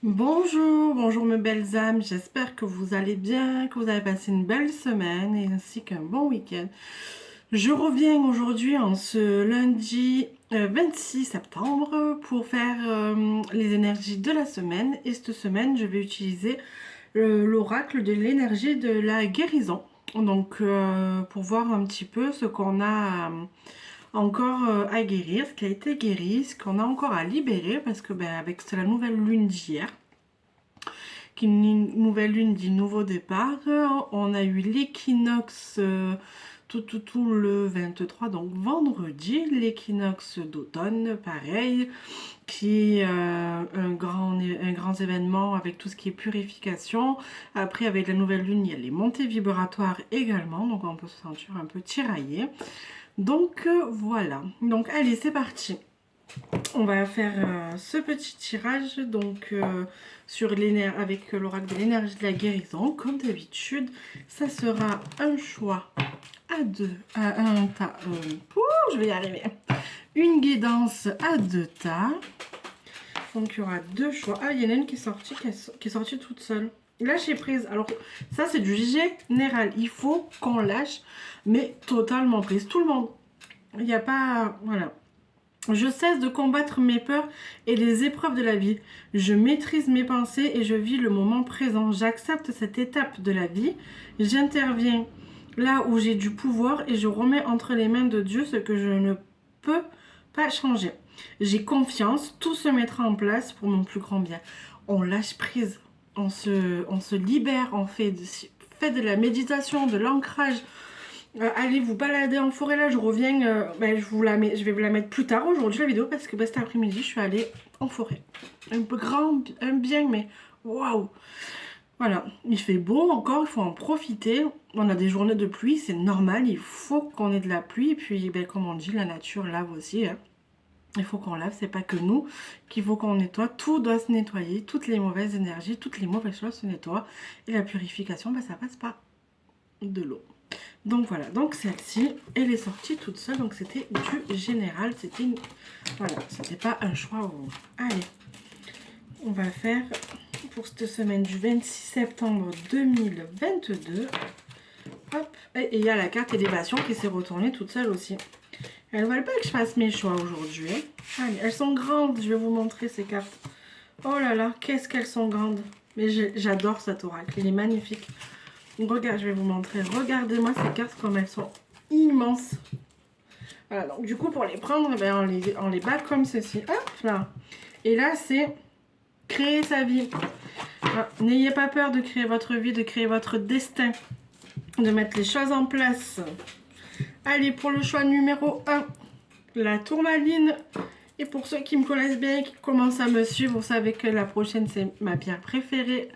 Bonjour, bonjour mes belles âmes, j'espère que vous allez bien, que vous avez passé une belle semaine et ainsi qu'un bon week-end. Je reviens aujourd'hui en ce lundi 26 septembre pour faire les énergies de la semaine et cette semaine je vais utiliser l'oracle de l'énergie de la guérison. Donc pour voir un petit peu ce qu'on a encore à guérir, ce qui a été guéri, ce qu'on a encore à libérer parce que avec la nouvelle lune d'hier, qui est une nouvelle lune dit nouveau départ. On a eu l'équinoxe tout le 23, donc vendredi, l'équinoxe d'automne, pareil, qui est un grand événement avec tout ce qui est purification. Après, avec la nouvelle lune, il y a les montées vibratoires également, donc on peut se sentir un peu tiraillé. Donc voilà, donc allez, c'est parti. On va faire ce petit tirage donc sur avec l'oracle de l'énergie de la guérison. Comme d'habitude, ça sera un choix à deux, à un tas. Je vais y arriver. Une guidance à deux tas. Donc il y aura deux choix. Ah, il y en a une qui est sortie toute seule. Lâcher prise. Alors ça c'est du général. Il faut qu'on lâche, mais totalement prise. Tout le monde. Il n'y a pas, voilà. Je cesse de combattre mes peurs et les épreuves de la vie. Je maîtrise mes pensées et je vis le moment présent. J'accepte cette étape de la vie. J'interviens là où j'ai du pouvoir et je remets entre les mains de Dieu ce que je ne peux pas changer. J'ai confiance, tout se mettra en place pour mon plus grand bien. On lâche prise, on se libère, fait de la méditation, de l'ancrage. Allez vous balader en forêt. Là je reviens, je vais vous la mettre plus tard aujourd'hui la vidéo parce que cet après-midi je suis allée en forêt. Un bien, mais waouh. Voilà, il fait beau encore, il faut en profiter. On a des journées de pluie, c'est normal, il faut qu'on ait de la pluie. Et puis comme on dit, la nature lave aussi, hein. Il faut qu'on lave, c'est pas que nous qu'il faut qu'on nettoie, tout doit se nettoyer, toutes les mauvaises énergies, toutes les mauvaises choses se nettoient. Et la purification, ça passe par de l'eau. Donc voilà, donc celle-ci, elle est sortie toute seule, donc c'était du général, c'était une... Voilà, c'était pas un choix. Allez, on va faire pour cette semaine du 26 septembre 2022. Hop, et il y a la carte élévation qui s'est retournée toute seule aussi. Elles ne veulent pas que je fasse mes choix aujourd'hui. Allez, elles sont grandes, je vais vous montrer ces cartes. Oh là là, qu'est-ce qu'elles sont grandes. Mais j'adore cet oracle, il est magnifique. Regarde, je vais vous montrer. Regardez-moi ces cartes comme elles sont immenses. Voilà, donc du coup, pour les prendre, on les bat comme ceci. Hop là. Et là, c'est créer sa vie. N'ayez pas peur de créer votre vie, de créer votre destin, de mettre les choses en place. Allez, pour le choix numéro 1, la tourmaline. Et pour ceux qui me connaissent bien et qui commencent à me suivre, vous savez que la prochaine, c'est ma pierre préférée.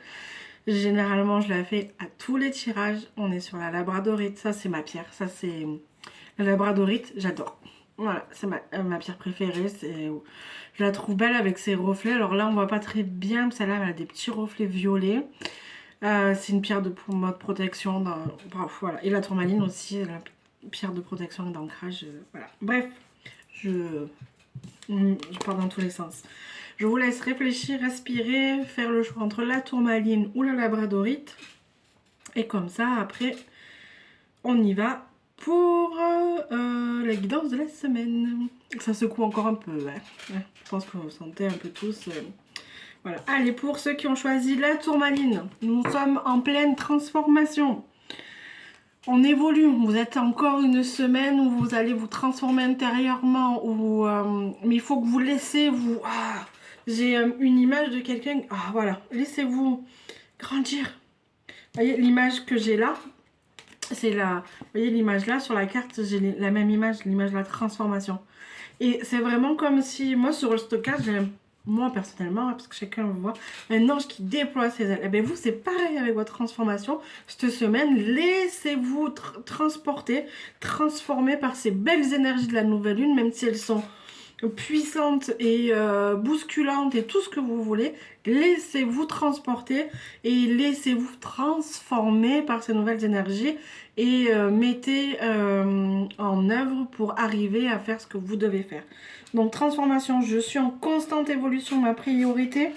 Généralement, je la fais à tous les tirages. On est sur la labradorite. Ça, c'est ma pierre. Ça, c'est la labradorite. J'adore. Voilà, c'est ma pierre préférée. Je la trouve belle avec ses reflets. Alors là, on voit pas très bien. Celle-là, elle a des petits reflets violets. C'est une pierre de mode protection. Bref, voilà. Et la tourmaline aussi, la pierre de protection et d'ancrage. Voilà. Bref, je pars dans tous les sens. Je vous laisse réfléchir, respirer, faire le choix entre la tourmaline ou la labradorite. Et comme ça, après, on y va pour la guidance de la semaine. Ça secoue encore un peu, ouais. Je pense que vous sentez un peu tous. Voilà. Allez, pour ceux qui ont choisi la tourmaline, nous sommes en pleine transformation. On évolue, vous êtes encore une semaine où vous allez vous transformer intérieurement, mais il faut que vous laissez vous... j'ai une image de quelqu'un, voilà, laissez-vous grandir. Vous voyez l'image que j'ai là, c'est la... Vous voyez l'image là, sur la carte, j'ai la même image, l'image de la transformation. Et c'est vraiment comme si, moi sur le stockage, j'ai moi personnellement, parce que chacun voit, un ange qui déploie ses ailes. Et bien vous, c'est pareil avec votre transformation. Cette semaine, laissez-vous transporter, transformer par ces belles énergies de la nouvelle lune, même si elles sont puissantes et bousculantes et tout ce que vous voulez. Laissez-vous transporter et laissez-vous transformer par ces nouvelles énergies et mettez en œuvre pour arriver à faire ce que vous devez faire. Donc transformation, je suis en constante évolution, ma priorité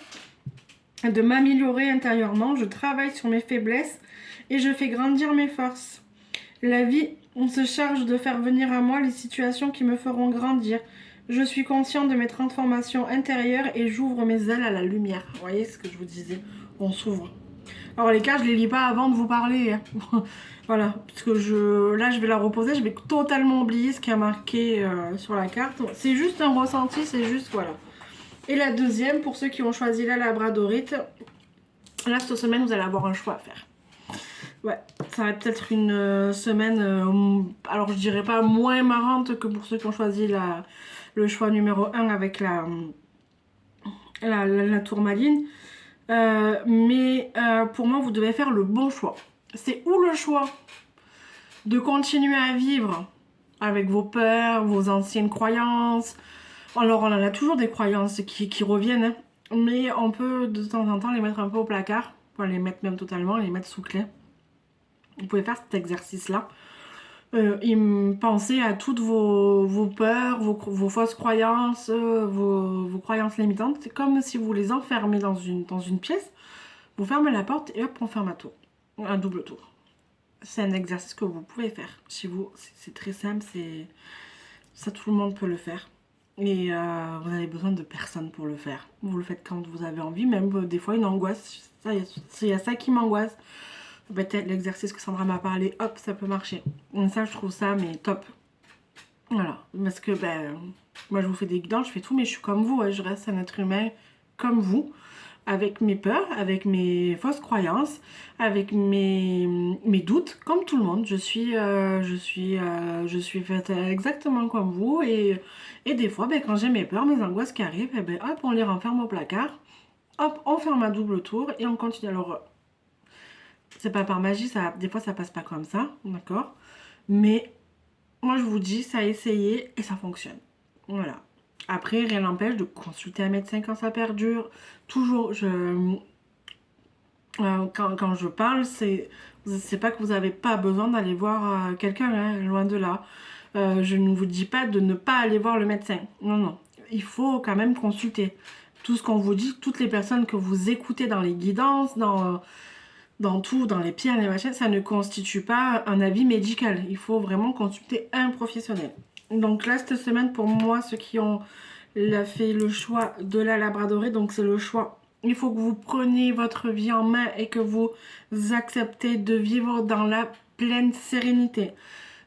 de m'améliorer intérieurement. Je travaille sur mes faiblesses et je fais grandir mes forces. La vie, on se charge de faire venir à moi les situations qui me feront grandir. Je suis conscient de mes transformations intérieures et j'ouvre mes ailes à la lumière. Vous voyez ce que je vous disais, on s'ouvre. Alors les cartes, je les lis pas avant de vous parler. Hein. Voilà, parce que là je vais la reposer, je vais totalement oublier ce qui a marqué sur la carte. C'est juste un ressenti, c'est juste, voilà. Et la deuxième, pour ceux qui ont choisi la labradorite, là cette semaine vous allez avoir un choix à faire. Ouais, ça va peut-être une semaine, alors je dirais pas moins marrante que pour ceux qui ont choisi le choix numéro 1 avec la tourmaline. Mais pour moi, vous devez faire le bon choix. C'est ou le choix de continuer à vivre avec vos peurs, vos anciennes croyances. Alors, on en a toujours des croyances qui reviennent, hein, mais on peut de temps en temps les mettre un peu au placard, pas les mettre même totalement, les mettre sous clé. Vous pouvez faire cet exercice-là. Pensez à toutes vos peurs, vos fausses croyances, vos croyances limitantes. C'est comme si vous les enfermez dans une pièce. Vous fermez la porte et hop, on ferme un double tour. C'est un exercice que vous pouvez faire chez vous. C'est très simple, ça tout le monde peut le faire. Et vous avez besoin de personne pour le faire. Vous le faites quand vous avez envie, même des fois une angoisse. Il y a ça qui m'angoisse. Peut-être l'exercice que Sandra m'a parlé, hop, ça peut marcher. Donc ça, je trouve ça, mais top. Voilà, parce que moi je vous fais des guidances, je fais tout, mais je suis comme vous, hein, je reste un être humain comme vous, avec mes peurs, avec mes fausses croyances, avec mes doutes, comme tout le monde. Je suis faite exactement comme vous, et des fois, quand j'ai mes peurs, mes angoisses qui arrivent, hop, on les renferme au placard, hop, on ferme un double tour et on continue. Alors, c'est pas par magie, des fois ça passe pas comme ça, d'accord? Mais moi je vous dis, ça a essayé et ça fonctionne. Voilà. Après, rien n'empêche de consulter un médecin quand ça perdure. Toujours, quand je parle, c'est pas que vous n'avez pas besoin d'aller voir quelqu'un, hein, loin de là. Je ne vous dis pas de ne pas aller voir le médecin. Non, non. Il faut quand même consulter. Tout ce qu'on vous dit, toutes les personnes que vous écoutez dans les guidances, dans tout, dans les pierres, les machins, ça ne constitue pas un avis médical. Il faut vraiment consulter un professionnel. Donc là, cette semaine, pour moi, ceux qui ont fait le choix de la labradorite, donc c'est le choix. Il faut que vous preniez votre vie en main et que vous acceptez de vivre dans la pleine sérénité.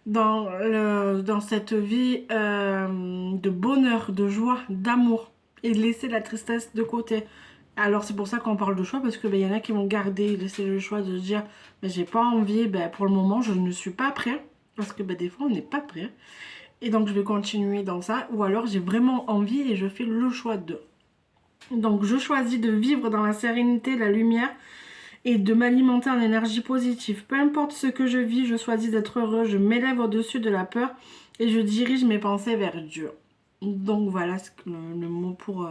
Dans cette vie de bonheur, de joie, d'amour. Et de laisser la tristesse de côté. Alors c'est pour ça qu'on parle de choix, parce que y en a qui vont laisser le choix de se dire mais j'ai pas envie, pour le moment je ne suis pas prêt, parce que des fois on n'est pas prêt, et donc je vais continuer dans ça, ou alors j'ai vraiment envie et je fais le choix de. Donc je choisis de vivre dans la sérénité, la lumière, et de m'alimenter en énergie positive. Peu importe ce que je vis, je choisis d'être heureux, je m'élève au-dessus de la peur et je dirige mes pensées vers Dieu. Donc voilà le mot pour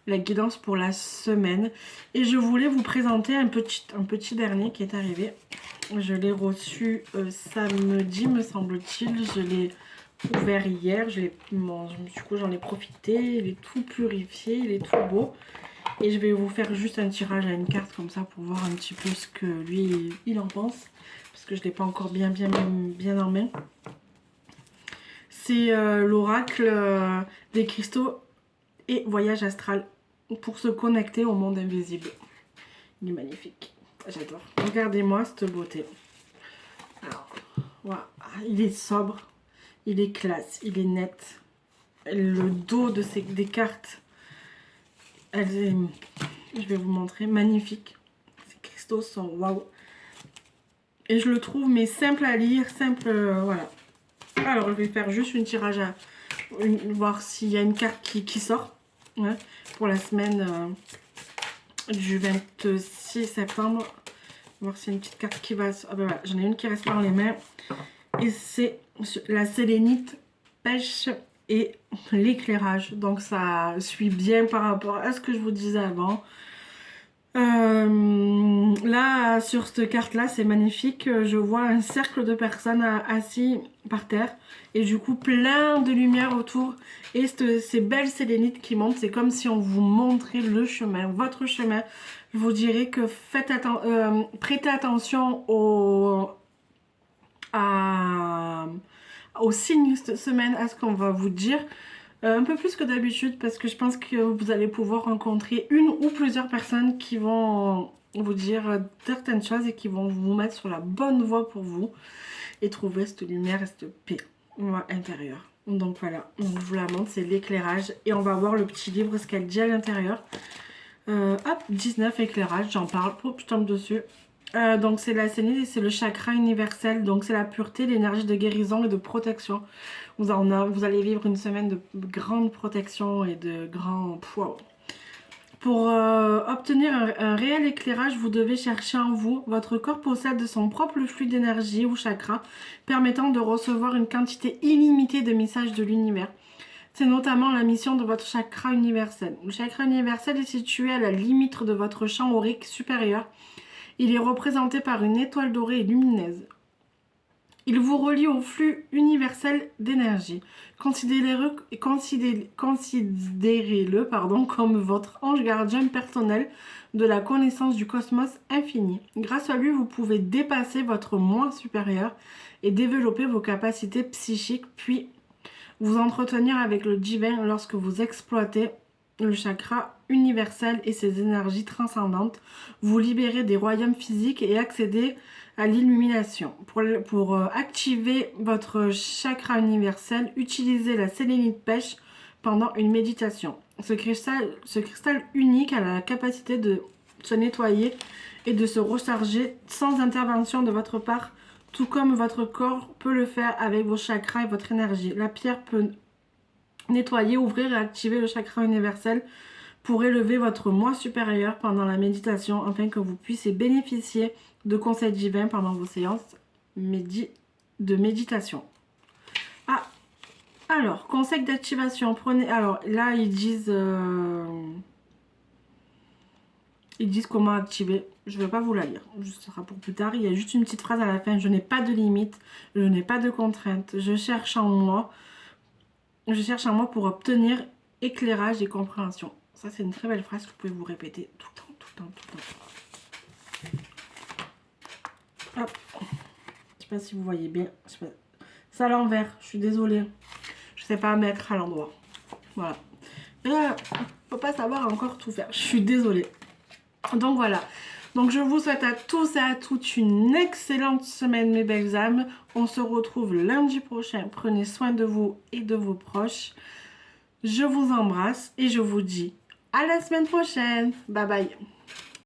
la guidance pour la semaine. Et je voulais vous présenter un petit dernier qui est arrivé. Je l'ai reçu samedi, me semble-t-il. Je l'ai ouvert hier. Du coup, j'en ai profité. Il est tout purifié, il est tout beau. Et je vais vous faire juste un tirage à une carte comme ça pour voir un petit peu ce que lui, il en pense. Parce que je ne l'ai pas encore bien en main. C'est l'oracle des cristaux et voyage astral pour se connecter au monde invisible. Il est magnifique. J'adore. Regardez-moi cette beauté. Alors, voilà. Il est sobre, il est classe, il est net. Le dos des cartes, je vais vous montrer, magnifique. Ces cristaux sont waouh. Et je le trouve mais simple à lire, simple, voilà. Alors je vais faire juste une tirage voir s'il y a une carte qui sort, hein, pour la semaine du 26 septembre. Voir s'il y a une petite carte qui va... Ah ben voilà, j'en ai une qui reste dans les mains. Et c'est la sélénite, pêche et l'éclairage. Donc ça suit bien par rapport à ce que je vous disais avant. Là, sur cette carte-là, c'est magnifique. Je vois un cercle de personnes assis par terre et du coup plein de lumière autour et ces belles sélénites qui montent. C'est comme si on vous montrait le chemin, votre chemin. Je vous dirais que prêtez attention aux signes cette semaine, à ce qu'on va vous dire. Un peu plus que d'habitude parce que je pense que vous allez pouvoir rencontrer une ou plusieurs personnes qui vont vous dire certaines choses et qui vont vous mettre sur la bonne voie pour vous et trouver cette lumière et cette paix intérieure. Donc voilà, donc je vous la montre, c'est l'éclairage et on va voir le petit livre, ce qu'elle dit à l'intérieur. Hop, 19 éclairages, j'en parle, je tombe dessus. Donc c'est la sélénite et c'est le chakra universel, donc c'est la pureté, l'énergie de guérison et de protection. Vous allez vivre une semaine de grande protection et de grand... Wow. Pour obtenir un réel éclairage, vous devez chercher en vous. Votre corps possède son propre flux d'énergie ou chakra, permettant de recevoir une quantité illimitée de messages de l'univers. C'est notamment la mission de votre chakra universel. Le chakra universel est situé à la limite de votre champ aurique supérieur. Il est représenté par une étoile dorée et lumineuse. Il vous relie au flux universel d'énergie. Considérez-le comme votre ange gardien personnel de la connaissance du cosmos infini. Grâce à lui, vous pouvez dépasser votre moi supérieur et développer vos capacités psychiques, puis vous entretenir avec le divin lorsque vous exploitez le chakra universel et ses énergies transcendantes. Vous libérez des royaumes physiques et accédez à l'illumination. Pour activer votre chakra universel, utilisez la sélénite pêche pendant une méditation. Ce cristal unique a la capacité de se nettoyer et de se recharger sans intervention de votre part, tout comme votre corps peut le faire avec vos chakras et votre énergie. La pierre peut nettoyer, ouvrir et activer le chakra universel pour élever votre moi supérieur pendant la méditation, afin que vous puissiez bénéficier de conseils divins pendant vos séances de méditation. Ah, alors, conseil d'activation, prenez... Alors, là, ils disent comment activer. Je ne vais pas vous la lire, ce sera pour plus tard. Il y a juste une petite phrase à la fin. Je n'ai pas de limite, je n'ai pas de contraintes. Je cherche en moi pour obtenir éclairage et compréhension. Ça, c'est une très belle phrase que vous pouvez vous répéter tout le temps, tout le temps, tout le temps. Hop. Je sais pas si vous voyez bien. C'est à l'envers, je suis désolée. Je sais pas mettre à l'endroit. Voilà. Et faut pas savoir encore tout faire. Je suis désolée. Donc voilà. Donc je vous souhaite à tous et à toutes une excellente semaine, mes belles âmes. On se retrouve lundi prochain. Prenez soin de vous et de vos proches. Je vous embrasse et je vous dis à la semaine prochaine. Bye bye.